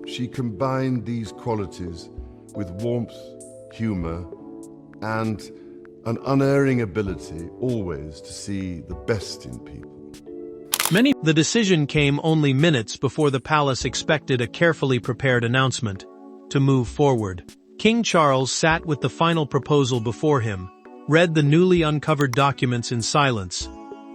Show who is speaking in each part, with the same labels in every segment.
Speaker 1: She combined these qualities with warmth, humor, and an unerring ability always to see the best in people.
Speaker 2: The decision came only minutes before the palace expected a carefully prepared announcement to move forward. King Charles sat with the final proposal before him, read the newly uncovered documents in silence,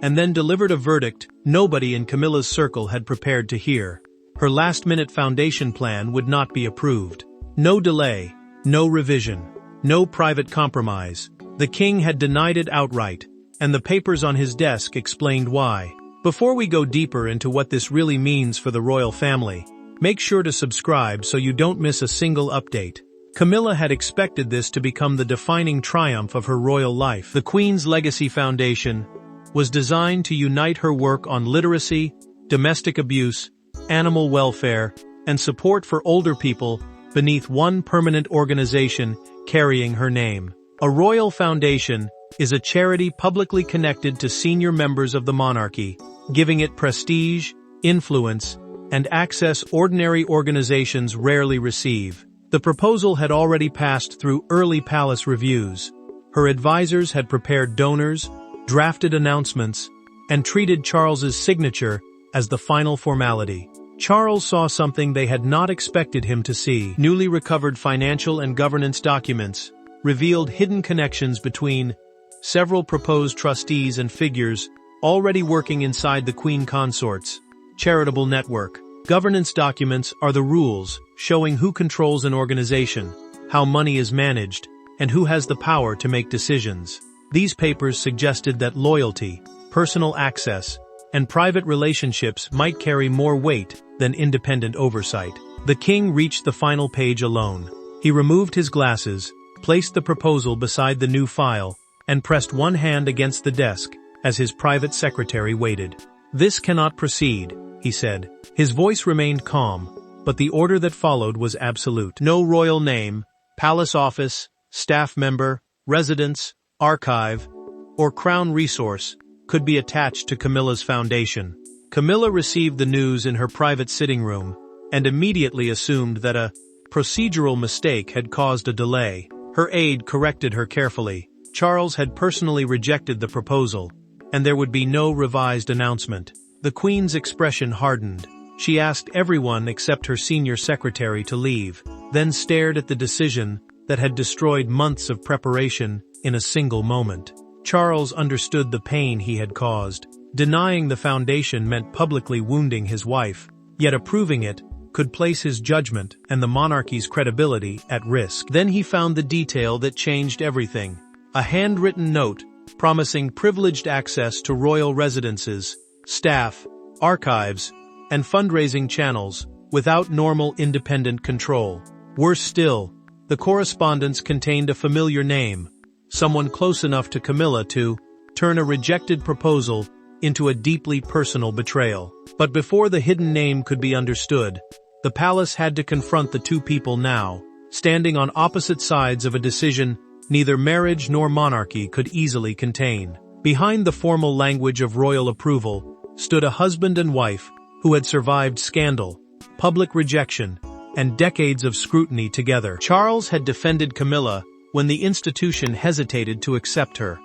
Speaker 2: and then delivered a verdict nobody in Camilla's circle had prepared to hear. Her last-minute foundation plan would not be approved. No delay, no revision, no private compromise. The king had denied it outright, and the papers on his desk explained why. Before we go deeper into what this really means for the royal family, make sure to subscribe so you don't miss a single update. Camilla had expected this to become the defining triumph of her royal life. The Queen's Legacy Foundation was designed to unite her work on literacy, domestic abuse, animal welfare, and support for older people beneath one permanent organization carrying her name. A royal foundation is a charity publicly connected to senior members of the monarchy, giving it prestige, influence, and access ordinary organizations rarely receive. The proposal had already passed through early palace reviews. Her advisors had prepared donors, drafted announcements, and treated Charles's signature as the final formality. Charles saw something they had not expected him to see. Newly recovered financial and governance documents revealed hidden connections between several proposed trustees and figures already working inside the Queen Consort's charitable network. Governance documents are the rules showing who controls an organization, how money is managed, and who has the power to make decisions. These papers suggested that loyalty, personal access, and private relationships might carry more weight than independent oversight. The king reached the final page alone. He removed his glasses, placed the proposal beside the new file, and pressed one hand against the desk as his private secretary waited. "This cannot proceed," he said. His voice remained calm, but the order that followed was absolute. No royal name, palace office, staff member, residence, archive, or crown resource could be attached to Camilla's foundation. Camilla received the news in her private sitting room and immediately assumed that a procedural mistake had caused a delay. Her aide corrected her carefully. Charles had personally rejected the proposal, and there would be no revised announcement. The Queen's expression hardened. She asked everyone except her senior secretary to leave, then stared at the decision that had destroyed months of preparation in a single moment. Charles understood the pain he had caused. Denying the foundation meant publicly wounding his wife, yet approving it could place his judgment and the monarchy's credibility at risk. Then he found the detail that changed everything. A handwritten note promising privileged access to royal residences, staff, archives, and fundraising channels without normal independent control. Worse still, the correspondence contained a familiar name, someone close enough to Camilla to turn a rejected proposal into a deeply personal betrayal. But before the hidden name could be understood, the palace had to confront the two people now, standing on opposite sides of a decision neither marriage nor monarchy could easily contain. Behind the formal language of royal approval stood a husband and wife who had survived scandal, public rejection, and decades of scrutiny together. Charles had defended Camilla when the institution hesitated to accept her.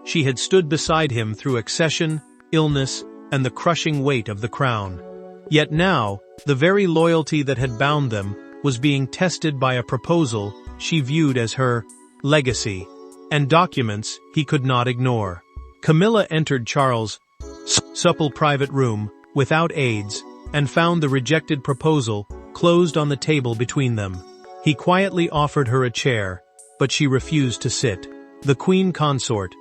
Speaker 2: She had stood beside him through accession, illness, and the crushing weight of the crown. Yet now, the very loyalty that had bound them was being tested by a proposal she viewed as her legacy, and documents he could not ignore. Camilla entered Charles' supple private room without aids and found the rejected proposal closed on the table between them. He quietly offered her a chair, but she refused to sit. The Queen Consort,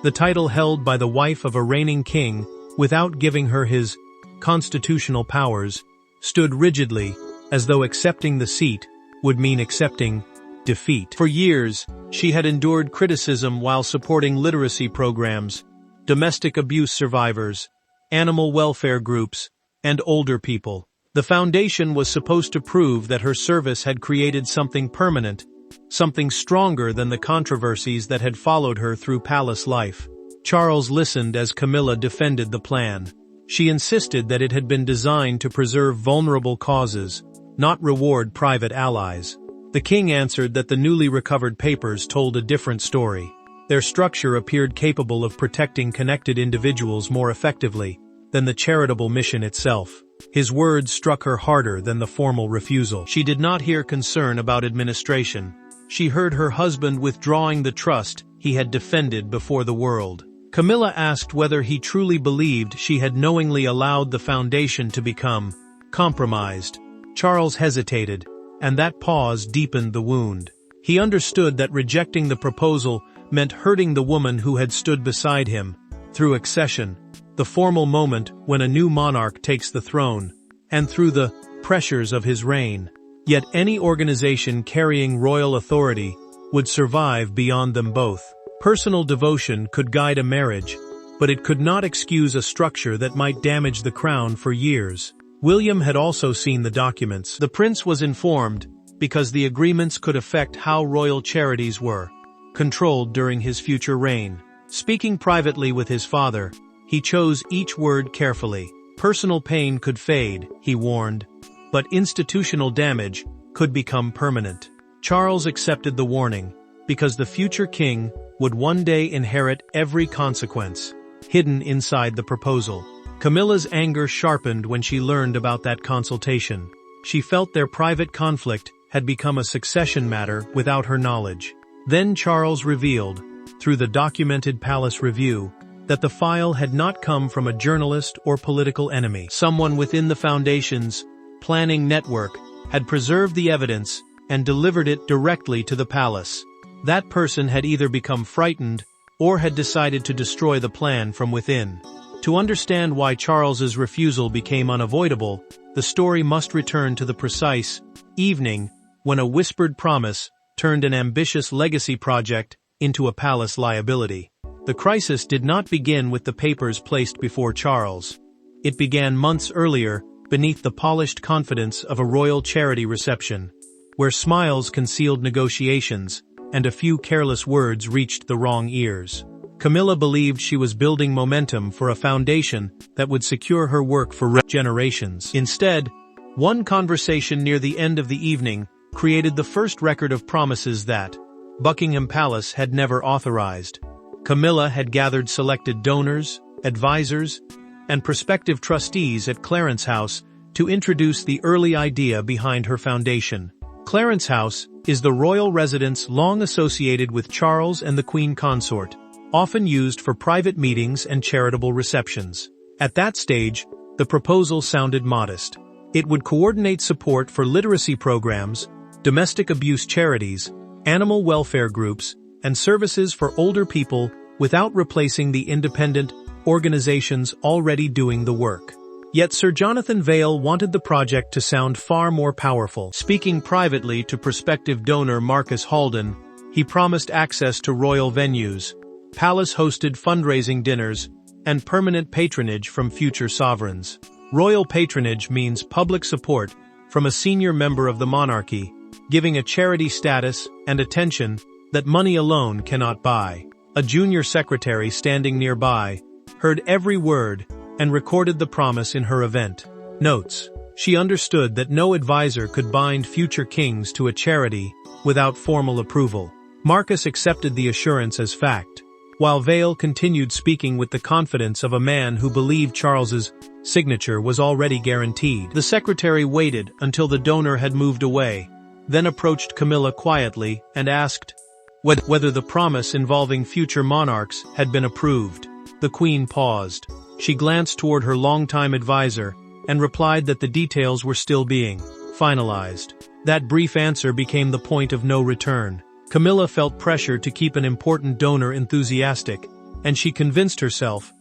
Speaker 2: the title held by the wife of a reigning king without giving her his constitutional powers, stood rigidly as though accepting the seat would mean accepting defeat. For years, she had endured criticism while supporting literacy programs, domestic abuse survivors, animal welfare groups, and older people. The foundation was supposed to prove that her service had created something permanent, something stronger than the controversies that had followed her through palace life. Charles listened as Camilla defended the plan. She insisted that it had been designed to preserve vulnerable causes, not reward private allies. The king answered that the newly recovered papers told a different story. Their structure appeared capable of protecting connected individuals more effectively than the charitable mission itself. His words struck her harder than the formal refusal. She did not hear concern about administration. She heard her husband withdrawing the trust he had defended before the world. Camilla asked whether he truly believed she had knowingly allowed the foundation to become compromised. Charles hesitated, and that pause deepened the wound. He understood that rejecting the proposal meant hurting the woman who had stood beside him through accession, the formal moment when a new monarch takes the throne, and through the pressures of his reign. Yet any organization carrying royal authority would survive beyond them both. Personal devotion could guide a marriage, but it could not excuse a structure that might damage the crown for years. William had also seen the documents. The prince was informed because the agreements could affect how royal charities were controlled during his future reign. Speaking privately with his father, he chose each word carefully. Personal pain could fade, he warned, but institutional damage could become permanent. Charles accepted the warning, because the future king would one day inherit every consequence hidden inside the proposal. Camilla's anger sharpened when she learned about that consultation. She felt their private conflict had become a succession matter without her knowledge. Then Charles revealed, through the documented palace review, that the file had not come from a journalist or political enemy. Someone within the foundation's planning network had preserved the evidence and delivered it directly to the palace. That person had either become frightened or had decided to destroy the plan from within. To understand why Charles's refusal became unavoidable, the story must return to the precise evening when a whispered promise turned an ambitious legacy project into a palace liability. The crisis did not begin with the papers placed before Charles. It began months earlier, beneath the polished confidence of a royal charity reception, where smiles concealed negotiations, and a few careless words reached the wrong ears. Camilla believed she was building momentum for a foundation that would secure her work for generations. Instead, one conversation near the end of the evening created the first record of promises that Buckingham Palace had never authorized. Camilla had gathered selected donors, advisors, and prospective trustees at Clarence House to introduce the early idea behind her foundation. Clarence House is the royal residence long associated with Charles and the Queen Consort, often used for private meetings and charitable receptions. At that stage, the proposal sounded modest. It would coordinate support for literacy programs, domestic abuse charities, animal welfare groups, and services for older people without replacing the independent organizations already doing the work. Yet Sir Jonathan Vail wanted the project to sound far more powerful. Speaking privately to prospective donor Marcus Halden, he promised access to royal venues, palace-hosted fundraising dinners, and permanent patronage from future sovereigns. Royal patronage means public support from a senior member of the monarchy, giving a charity status and attention that money alone cannot buy. A junior secretary standing nearby heard every word and recorded the promise in her event notes. She understood that no advisor could bind future kings to a charity without formal approval. Marcus accepted the assurance as fact, while Vail continued speaking with the confidence of a man who believed Charles's signature was already guaranteed. The secretary waited until the donor had moved away, then approached Camilla quietly and asked whether the promise involving future monarchs had been approved. The Queen paused. She glanced toward her longtime advisor and replied that the details were still being finalized. That brief answer became the point of no return. Camilla felt pressure to keep an important donor enthusiastic, and she convinced herself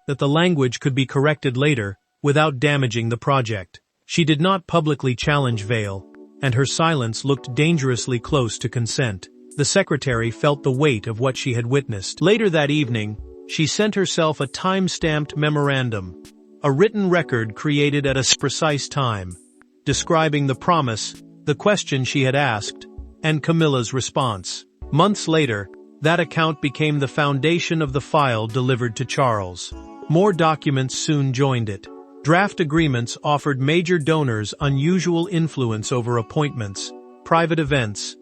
Speaker 2: that the language could be corrected later without damaging the project. She did not publicly challenge Vail, and her silence looked dangerously close to consent. The secretary felt the weight of what she had witnessed. Later that evening, she sent herself a time-stamped memorandum, a written record created at a precise time, describing the promise, the question she had asked, and Camilla's response. Months later, that account became the foundation of the file delivered to Charles. More documents soon joined it, Draft agreements offered major donors unusual influence over appointments, private events,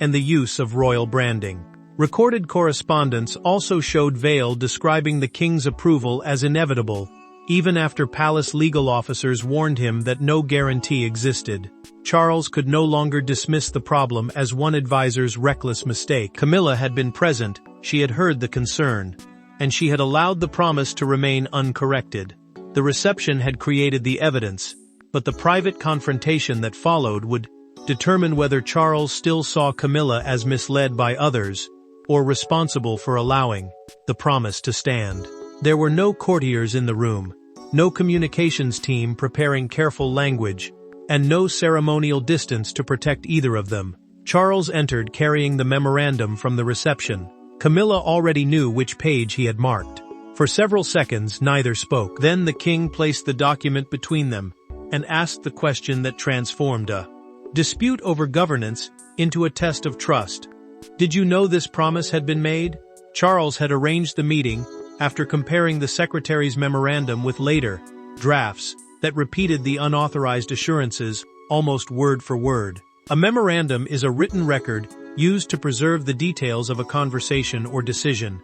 Speaker 2: and the use of royal branding. Recorded correspondence also showed Vale describing the king's approval as inevitable, even after palace legal officers warned him that no guarantee existed. Charles could no longer dismiss the problem as one advisor's reckless mistake. Camilla had been present, she had heard the concern, and she had allowed the promise to remain uncorrected. The reception had created the evidence, but the private confrontation that followed would determine whether Charles still saw Camilla as misled by others, or responsible for allowing the promise to stand. There were no courtiers in the room, no communications team preparing careful language, and no ceremonial distance to protect either of them. Charles entered carrying the memorandum from the reception. Camilla already knew which page he had marked. For several seconds, neither spoke. Then the king placed the document between them and asked the question that transformed a dispute over governance into a test of trust. Did you know this promise had been made? Charles had arranged the meeting after comparing the secretary's memorandum with later drafts that repeated the unauthorized assurances almost word for word. A memorandum is a written record used to preserve the details of a conversation or decision,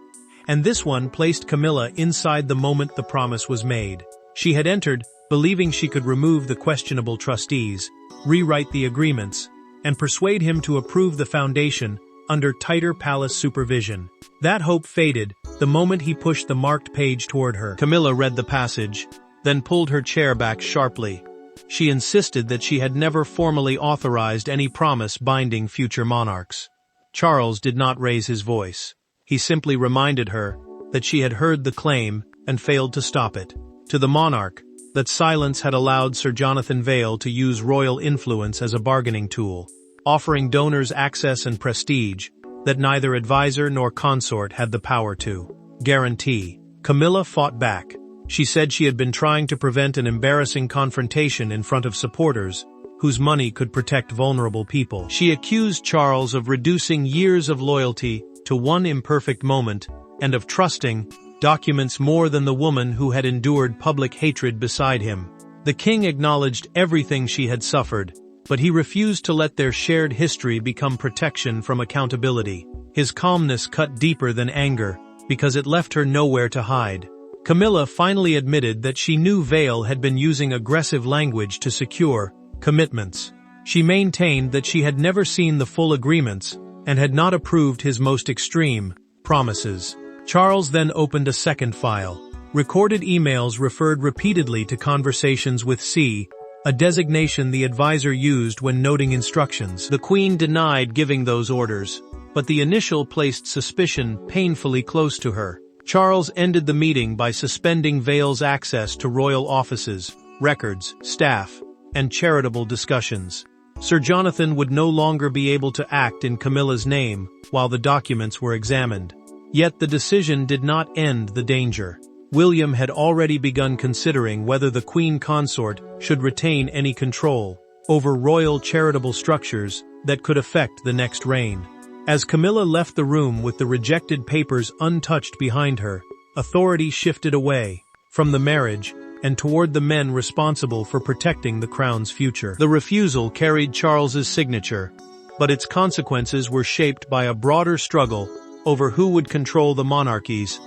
Speaker 2: and this one placed Camilla inside the moment the promise was made. She had entered, believing she could remove the questionable trustees, rewrite the agreements, and persuade him to approve the foundation under tighter palace supervision. That hope faded the moment he pushed the marked page toward her. Camilla read the passage, then pulled her chair back sharply. She insisted that she had never formally authorized any promise binding future monarchs. Charles did not raise his voice. He simply reminded her that she had heard the claim and failed to stop it. To the monarch, that silence had allowed Sir Jonathan Vale to use royal influence as a bargaining tool, offering donors access and prestige that neither advisor nor consort had the power to guarantee. Camilla fought back. She said she had been trying to prevent an embarrassing confrontation in front of supporters whose money could protect vulnerable people. She accused Charles of reducing years of loyalty to one imperfect moment and of trusting documents more than the woman who had endured public hatred beside him. The king acknowledged everything she had suffered, but he refused to let their shared history become protection from accountability. His calmness cut deeper than anger, because it left her nowhere to hide. Camilla finally admitted that she knew Vale had been using aggressive language to secure commitments. She maintained that she had never seen the full agreements and had not approved his most extreme promises. Charles then opened a second file. Recorded emails referred repeatedly to conversations with C, a designation the advisor used when noting instructions. The Queen denied giving those orders, but the initial placed suspicion painfully close to her. Charles ended the meeting by suspending Vale's access to royal offices, records, staff, and charitable discussions. Sir Jonathan would no longer be able to act in Camilla's name while the documents were examined. Yet the decision did not end the danger. William had already begun considering whether the Queen Consort should retain any control over royal charitable structures that could affect the next reign. As Camilla left the room with the rejected papers untouched behind her, authority shifted away from the marriage and toward the men responsible for protecting the crown's future. The refusal carried Charles's signature, but its consequences were shaped by a broader struggle over who would control the monarchy's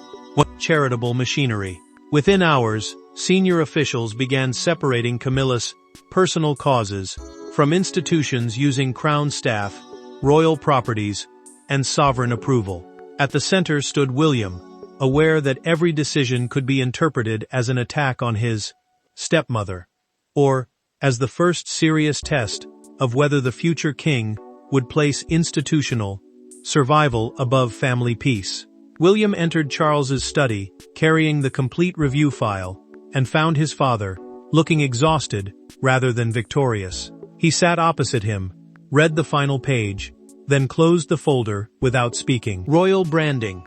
Speaker 2: charitable machinery. Within hours, senior officials began separating Camilla's personal causes from institutions using crown staff, royal properties, and sovereign approval. At the center stood William, aware that every decision could be interpreted as an attack on his stepmother, or as the first serious test of whether the future king would place institutional survival above family peace. William entered Charles's study, carrying the complete review file, and found his father, looking exhausted rather than victorious. He sat opposite him, read the final page, then closed the folder without speaking. Royal branding.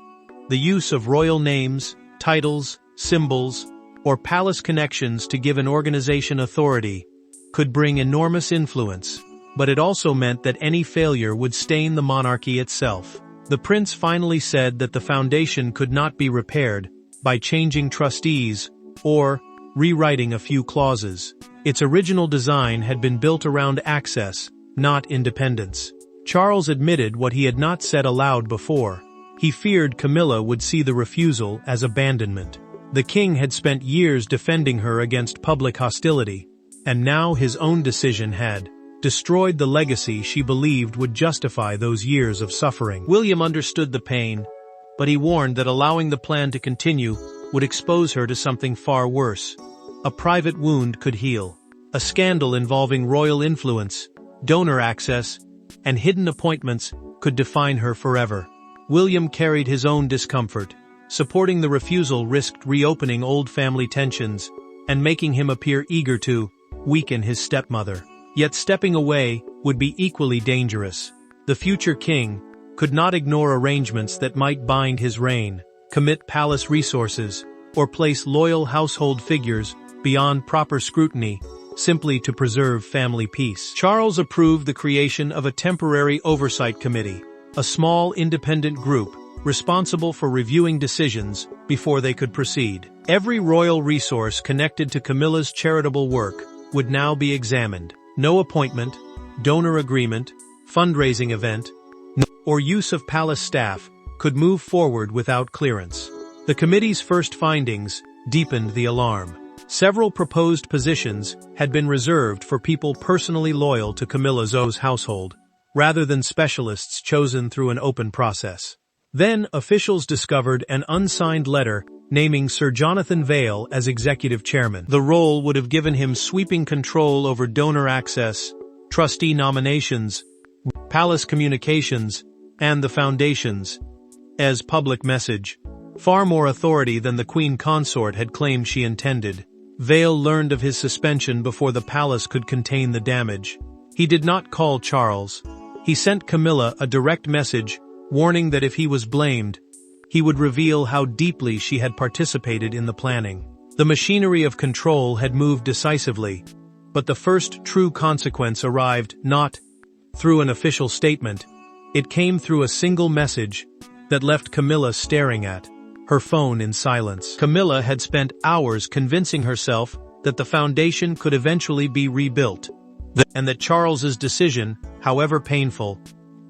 Speaker 2: The use of royal names, titles, symbols, or palace connections to give an organization authority could bring enormous influence, but it also meant that any failure would stain the monarchy itself. The prince finally said that the foundation could not be repaired by changing trustees or rewriting a few clauses. Its original design had been built around access, not independence. Charles admitted what he had not said aloud before. He feared Camilla would see the refusal as abandonment. The king had spent years defending her against public hostility, and now his own decision had destroyed the legacy she believed would justify those years of suffering. William understood the pain, but he warned that allowing the plan to continue would expose her to something far worse. A private wound could heal. A scandal involving royal influence, donor access, and hidden appointments could define her forever. William carried his own discomfort. Supporting the refusal risked reopening old family tensions and making him appear eager to weaken his stepmother. Yet stepping away would be equally dangerous. The future king could not ignore arrangements that might bind his reign, commit palace resources, or place loyal household figures beyond proper scrutiny simply to preserve family peace. Charles approved the creation of a temporary oversight committee, a small independent group responsible for reviewing decisions before they could proceed. Every royal resource connected to Camilla's charitable work would now be examined. No appointment, donor agreement, fundraising event, or use of palace staff could move forward without clearance. The committee's first findings deepened the alarm. Several proposed positions had been reserved for people personally loyal to Camilla's household, rather than specialists chosen through an open process. Then officials discovered an unsigned letter naming Sir Jonathan Vale as executive chairman. The role would have given him sweeping control over donor access, trustee nominations, palace communications, and the foundations, as public message. Far more authority than the queen consort had claimed she intended. Vale learned of his suspension before the palace could contain the damage. He did not call Charles. He sent Camilla a direct message warning that if he was blamed, he would reveal how deeply she had participated in the planning. The machinery of control had moved decisively, but the first true consequence arrived not through an official statement. It came through a single message that left Camilla staring at her phone in silence. Camilla had spent hours convincing herself that the foundation could eventually be rebuilt, and that Charles's decision, however painful,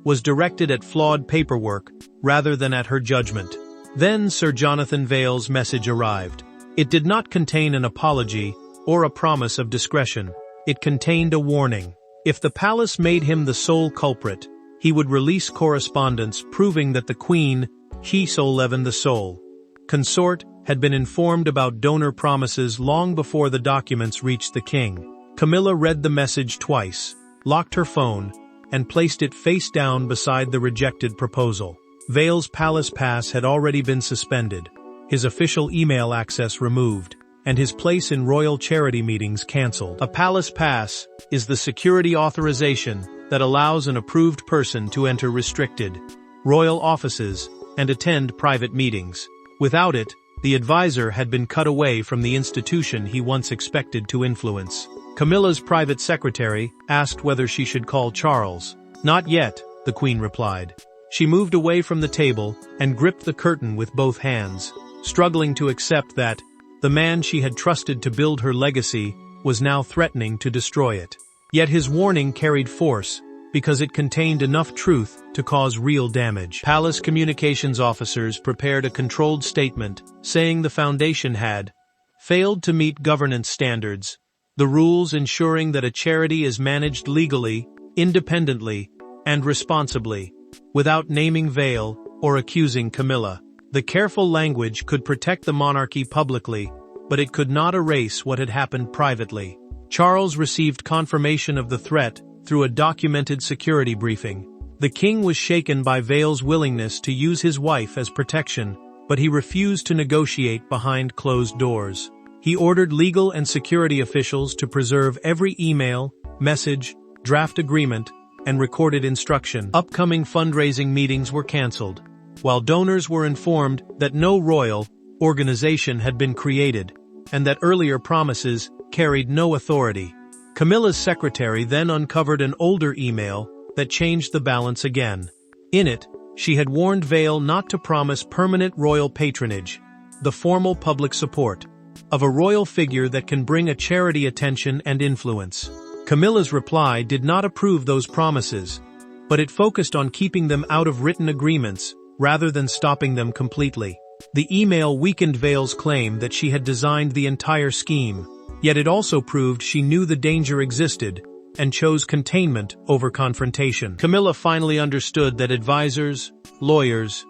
Speaker 2: was directed at flawed paperwork rather than at her judgment. Then Sir Jonathan Vale's message arrived. It did not contain an apology or a promise of discretion. It contained a warning. If the palace made him the sole culprit, he would release correspondence proving that the queen, the sole consort, had been informed about donor promises long before the documents reached the king. Camilla read the message twice, locked her phone, and placed it face down beside the rejected proposal. Vale's palace pass had already been suspended, his official email access removed, and his place in royal charity meetings cancelled. A palace pass is the security authorization that allows an approved person to enter restricted royal offices and attend private meetings. Without it, the advisor had been cut away from the institution he once expected to influence. Camilla's private secretary asked whether she should call Charles. Not yet, the queen replied. She moved away from the table and gripped the curtain with both hands, struggling to accept that the man she had trusted to build her legacy was now threatening to destroy it. Yet his warning carried force because it contained enough truth to cause real damage. Palace communications officers prepared a controlled statement saying the foundation had failed to meet governance standards, the rules ensuring that a charity is managed legally, independently, and responsibly, without naming Vale or accusing Camilla. The careful language could protect the monarchy publicly, but it could not erase what had happened privately. Charles received confirmation of the threat through a documented security briefing. The king was shaken by Vale's willingness to use his wife as protection, but he refused to negotiate behind closed doors. He ordered legal and security officials to preserve every email, message, draft agreement, and recorded instruction. Upcoming fundraising meetings were cancelled, while donors were informed that no royal organization had been created, and that earlier promises carried no authority. Camilla's secretary then uncovered an older email that changed the balance again. In it, she had warned Vale not to promise permanent royal patronage, the formal public support, of a royal figure that can bring a charity attention and influence. Camilla's reply did not approve those promises, but it focused on keeping them out of written agreements rather than stopping them completely. The email weakened Vale's claim that she had designed the entire scheme, yet it also proved she knew the danger existed and chose containment over confrontation. Camilla finally understood that advisors, lawyers,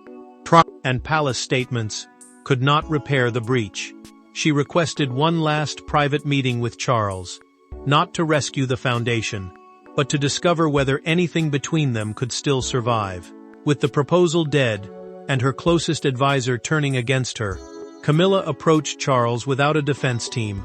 Speaker 2: and palace statements could not repair the breach. She requested one last private meeting with Charles, not to rescue the foundation, but to discover whether anything between them could still survive. With the proposal dead, and her closest advisor turning against her, Camilla approached Charles without a defense team,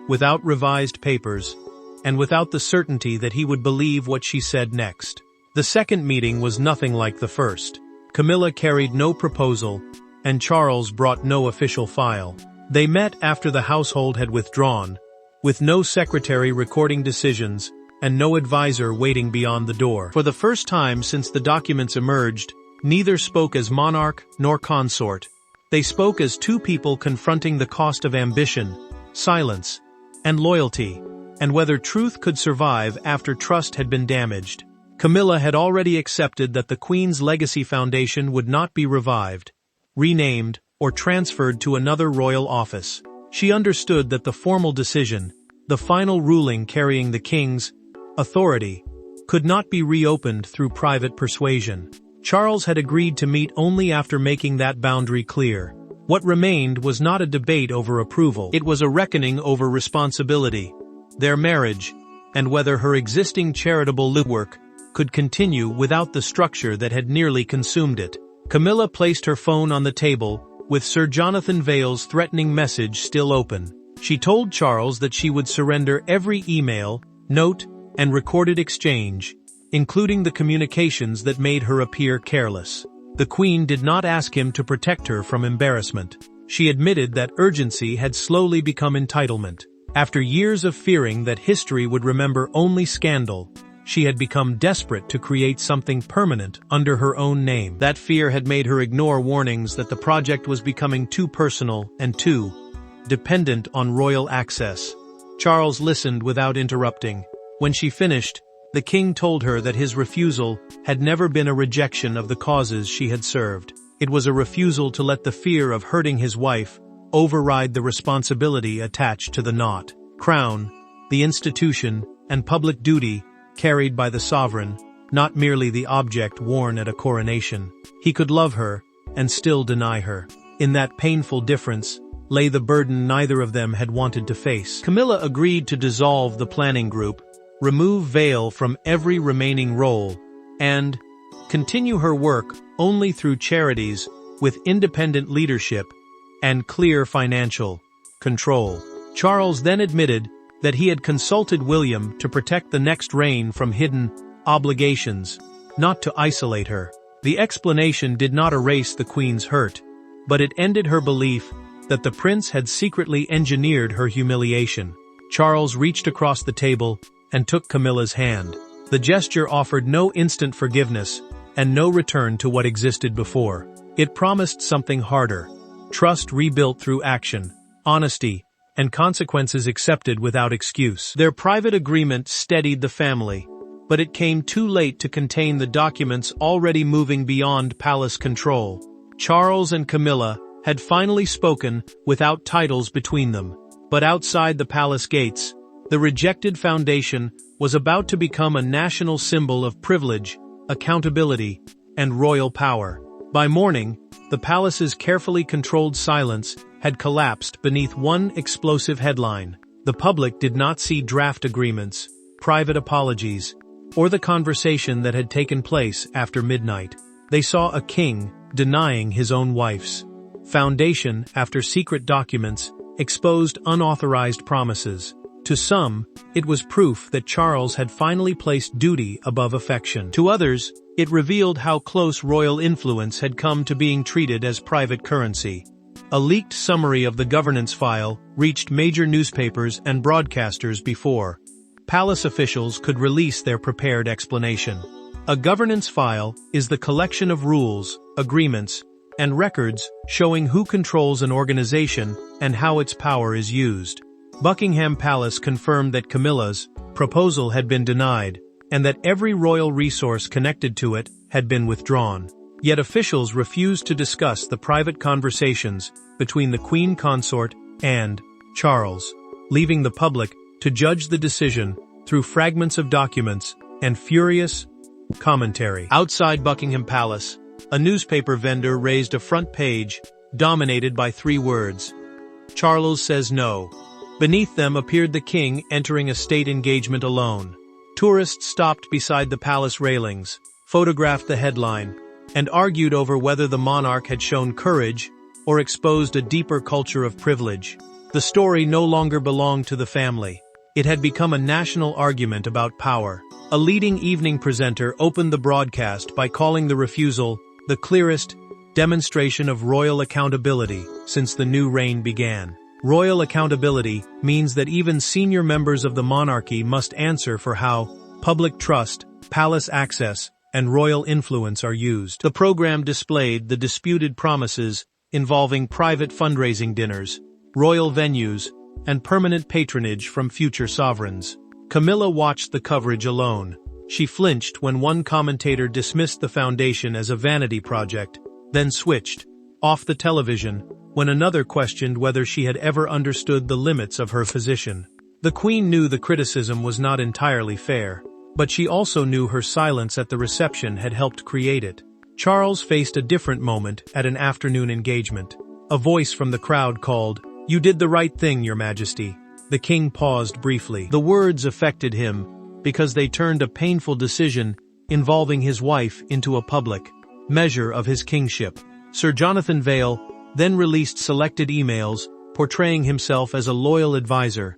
Speaker 2: without revised papers, and without the certainty that he would believe what she said next. The second meeting was nothing like the first. Camilla carried no proposal, and Charles brought no official file. They met after the household had withdrawn, with no secretary recording decisions and no advisor waiting beyond the door. For the first time since the documents emerged, neither spoke as monarch nor consort. They spoke as two people confronting the cost of ambition, silence, and loyalty, and whether truth could survive after trust had been damaged. Camilla had already accepted that the Queen's Legacy Foundation would not be revived, renamed, or transferred to another royal office. She understood that the formal decision, the final ruling carrying the king's authority, could not be reopened through private persuasion. Charles had agreed to meet only after making that boundary clear. What remained was not a debate over approval. It was a reckoning over responsibility, their marriage, and whether her existing charitable work could continue without the structure that had nearly consumed it. Camilla placed her phone on the table, with Sir Jonathan Vale's threatening message still open. She told Charles that she would surrender every email, note, and recorded exchange, including the communications that made her appear careless. The Queen did not ask him to protect her from embarrassment. She admitted that urgency had slowly become entitlement. After years of fearing that history would remember only scandal, she had become desperate to create something permanent under her own name. That fear had made her ignore warnings that the project was becoming too personal and too dependent on royal access. Charles listened without interrupting. When she finished, the king told her that his refusal had never been a rejection of the causes she had served. It was a refusal to let the fear of hurting his wife override the responsibility attached to the knot. Crown, the institution, and public duty carried by the sovereign, not merely the object worn at a coronation. He could love her and still deny her. In that painful difference lay the burden neither of them had wanted to face. Camilla agreed to dissolve the planning group, remove Vale from every remaining role, and continue her work only through charities with independent leadership and clear financial control. Charles then admitted that he had consulted William to protect the next reign from hidden obligations, not to isolate her. The explanation did not erase the Queen's hurt, but it ended her belief that the prince had secretly engineered her humiliation. Charles reached across the table and took Camilla's hand. The gesture offered no instant forgiveness and no return to what existed before. It promised something harder: trust rebuilt through action, honesty, and consequences accepted without excuse. Their private agreement steadied the family, but it came too late to contain the documents already moving beyond palace control. Charles and Camilla had finally spoken without titles between them, but outside the palace gates, the rejected foundation was about to become a national symbol of privilege, accountability, and royal power. By morning, the palace's carefully controlled silence had collapsed beneath one explosive headline. The public did not see draft agreements, private apologies, or the conversation that had taken place after midnight. They saw a king denying his own wife's foundation after secret documents exposed unauthorized promises. To some, it was proof that Charles had finally placed duty above affection. To others, it revealed how close royal influence had come to being treated as private currency. A leaked summary of the governance file reached major newspapers and broadcasters before palace officials could release their prepared explanation. A governance file is the collection of rules, agreements, and records showing who controls an organization and how its power is used. Buckingham Palace confirmed that Camilla's proposal had been denied, and that every royal resource connected to it had been withdrawn. Yet officials refused to discuss the private conversations between the Queen Consort and Charles, leaving the public to judge the decision through fragments of documents and furious commentary. Outside Buckingham Palace, a newspaper vendor raised a front page dominated by 3 words: "Charles says no." Beneath them appeared the king entering a state engagement alone. Tourists stopped beside the palace railings, photographed the headline, and argued over whether the monarch had shown courage or exposed a deeper culture of privilege. The story no longer belonged to the family. It had become a national argument about power. A leading evening presenter opened the broadcast by calling the refusal the clearest demonstration of royal accountability since the new reign began. Royal accountability means that even senior members of the monarchy must answer for how public trust, palace access, and royal influence are used. The program displayed the disputed promises involving private fundraising dinners, royal venues, and permanent patronage from future sovereigns. Camilla watched the coverage alone. She flinched when one commentator dismissed the foundation as a vanity project, then switched off the television when another questioned whether she had ever understood the limits of her position. The Queen knew the criticism was not entirely fair, but she also knew her silence at the reception had helped create it. Charles faced a different moment at an afternoon engagement. A voice from the crowd called, "You did the right thing, Your Majesty." The king paused briefly. The words affected him because they turned a painful decision involving his wife into a public measure of his kingship. Sir Jonathan Vail then released selected emails portraying himself as a loyal advisor,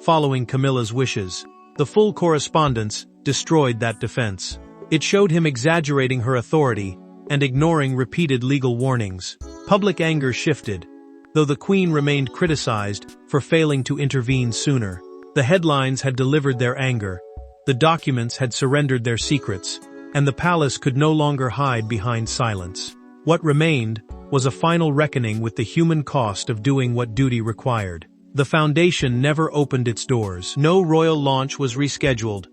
Speaker 2: following Camilla's wishes. The full correspondence destroyed that defense. It showed him exaggerating her authority and ignoring repeated legal warnings. Public anger shifted, though the Queen remained criticized for failing to intervene sooner. The headlines had delivered their anger, the documents had surrendered their secrets, and the palace could no longer hide behind silence. What remained was a final reckoning with the human cost of doing what duty required. The foundation never opened its doors. No royal launch was rescheduled.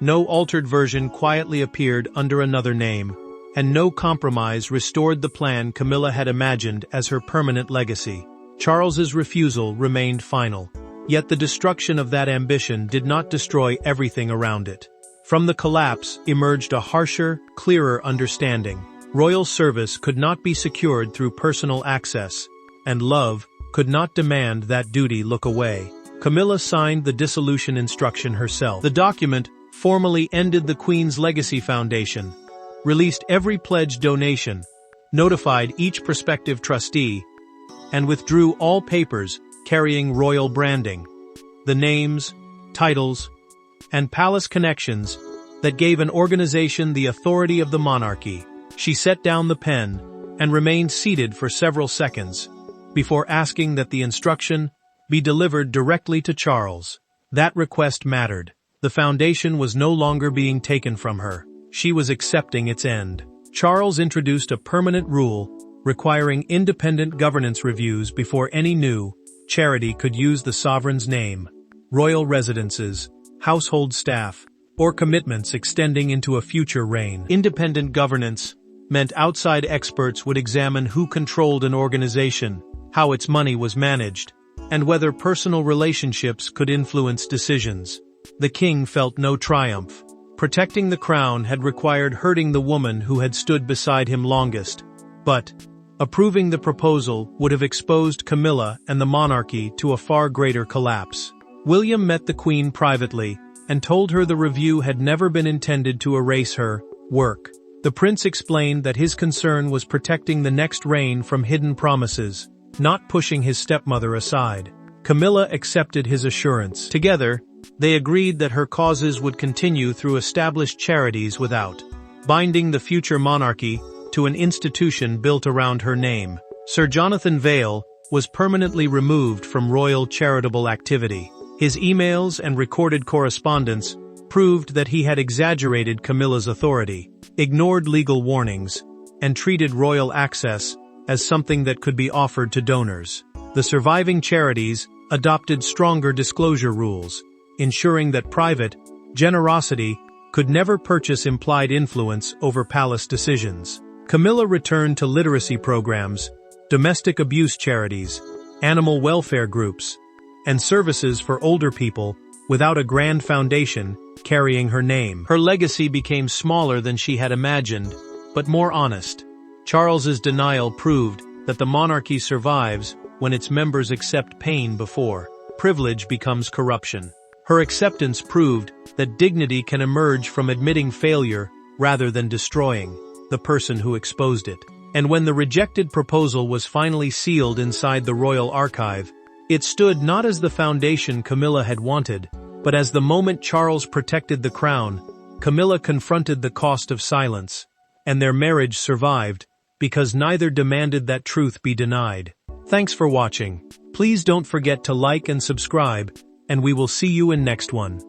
Speaker 2: No altered version quietly appeared under another name, and no compromise restored the plan Camilla had imagined as her permanent legacy. Charles's refusal remained final, yet the destruction of that ambition did not destroy everything around it. From the collapse emerged a harsher, clearer understanding. Royal service could not be secured through personal access, and love could not demand that duty look away. Camilla signed the dissolution instruction herself. The document formally ended the Queen's Legacy Foundation, released every pledged donation, notified each prospective trustee, and withdrew all papers carrying royal branding, the names, titles, and palace connections that gave an organization the authority of the monarchy. She set down the pen and remained seated for several seconds before asking that the instruction be delivered directly to Charles. That request mattered. The foundation was no longer being taken from her. She was accepting its end. Charles introduced a permanent rule requiring independent governance reviews before any new charity could use the sovereign's name. Royal residences, household staff, or commitments extending into a future reign. Independent governance meant outside experts would examine who controlled an organization, how its money was managed, and whether personal relationships could influence decisions. The king felt no triumph. Protecting the crown had required hurting the woman who had stood beside him longest, but approving the proposal would have exposed Camilla and the monarchy to a far greater collapse. William met the Queen privately and told her the review had never been intended to erase her work. The prince explained that his concern was protecting the next reign from hidden promises, not pushing his stepmother aside. Camilla accepted his assurance. Together, they agreed that her causes would continue through established charities without binding the future monarchy to an institution built around her name. Sir Jonathan Vail was permanently removed from royal charitable activity. His emails and recorded correspondence proved that he had exaggerated Camilla's authority, ignored legal warnings, and treated royal access as something that could be offered to donors. The surviving charities adopted stronger disclosure rules, ensuring that private generosity could never purchase implied influence over palace decisions. Camilla returned to literacy programs, domestic abuse charities, animal welfare groups, and services for older people without a grand foundation carrying her name. Her legacy became smaller than she had imagined, but more honest. Charles's denial proved that the monarchy survives when its members accept pain before privilege becomes corruption. Her acceptance proved that dignity can emerge from admitting failure rather than destroying the person who exposed it. And when the rejected proposal was finally sealed inside the royal archive, it stood not as the foundation Camilla had wanted, but as the moment Charles protected the crown. Camilla confronted the cost of silence, and their marriage survived because neither demanded that truth be denied. Thanks for watching. Please don't forget to like and subscribe, and we will see you in next one.